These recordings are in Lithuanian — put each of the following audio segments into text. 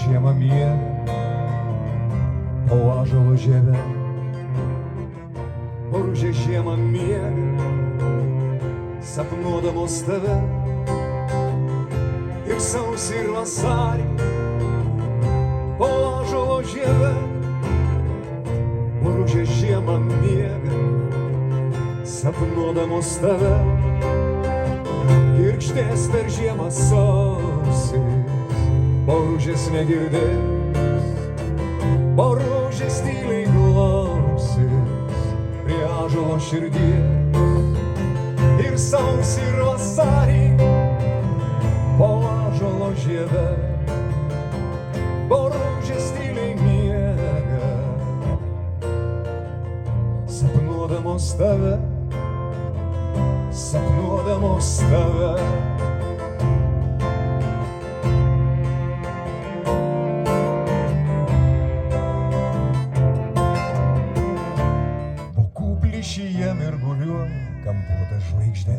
žiemą miega po ąžuolo žieve. Boružė žiemą miega, sapnuodamos tave. Ir sausį ir vasarį po ąžuolo žieve. Boružė žiemą miega, sapnuodamos tave. Girgždės per žiemą sausis, boružės negirdės. Boružės tyliai glausis prie ąžuolo širdies. Ir sausį ir vasarį po ąžuolo žieve. Boružės tyliai miega, sapnuodamos tave. Sapnuodamos tave. Vokų plyšyje mirguliuoja kampuota žvaigždė.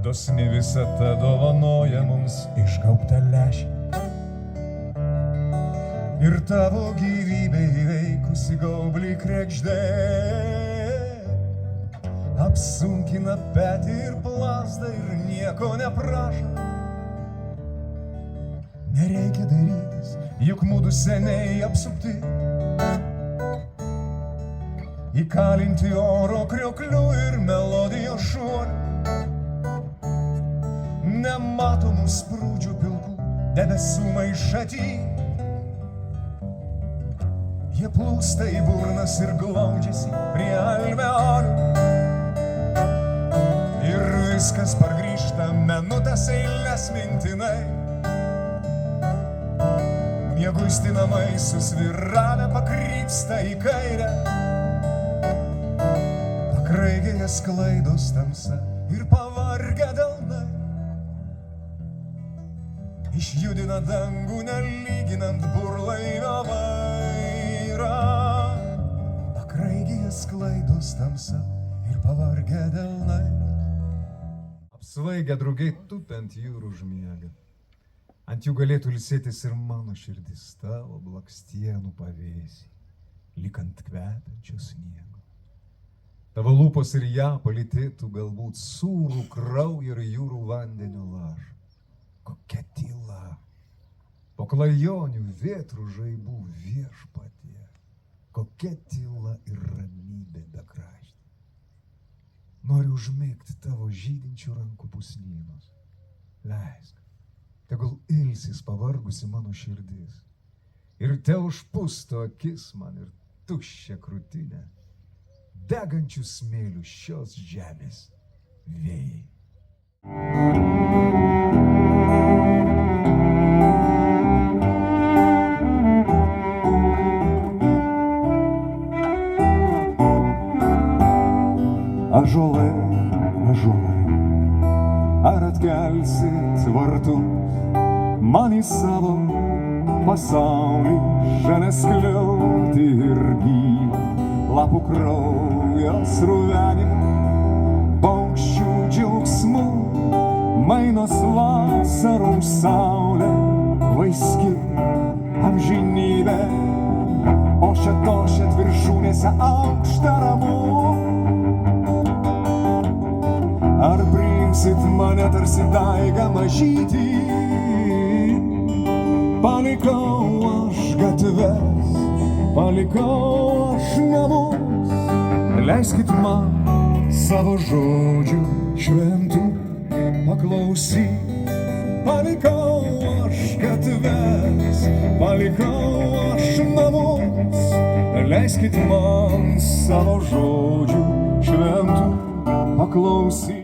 Dosni visata dovanoja mums išgaubtą lęšį. Ir tavo gyvybė įveikusi gaublį kregždė apsunkina petį ir plazdą ir nieko neprašo. Nereikia darytis, juk mudu seniai apsupti, įkalinti oro krioklių ir melodijos šuolių. Nematomų sprūdžių pilkų debesų maišaty. Jie plūsta į burnas ir glaudžiasi prie alveolių. Ir viskas pargrįžta minutės eilės mintinai. Mieguisti namai susviravę pakrypsta į kairę. Pakraigėje sklaidos tamsa ir pavargę delnai. Išjudina dangų nelyginant burlaivio vairą. Pakraigėje sklaidos tamsa ir pavargę delnai. Apsvaigę drugiai tupi ant jūrų užmiega. Ant jų galėtų ilsėtis ir mano širdis tavo blakstienų pavėsį, lyg ant kvepiančio sniego. Tavo lūpos ir ją palytėtų galbūt sūrų kraujo ir jūrų vandenio lašą. Kokia tyla, po klajonių vėtrų žaibų viešpatie. Kokia tyla ir ramybė bekraštė. Noriu užmigti tavo žydinčių rankų pusnynus. Leisk, tegul ilsis pavargusi mano širdis. Ir te užpusto akis man ir tuščia krūtinė. Degančių smėlių šios žemės vėjai. Ąžuolai, ąžuolai, ar atkelsit vartus man į savo pasaulį, žemę skliautį ir gyvą lapų kraujo sruvenimą, paukščių džiaugsmų, mainos vasaros saulė, vaiski amžinybė, ošiat viršūnėse aukštą ramu. Ar priimsit mane tarsi daigą mažytį? Palikau aš gatves, palikau aš namus. Leiskit man savo žodžių šventų paklausyt. Palikau aš gatves, palikau aš namus. Leiskit man savo žodžių šventų paklausyt.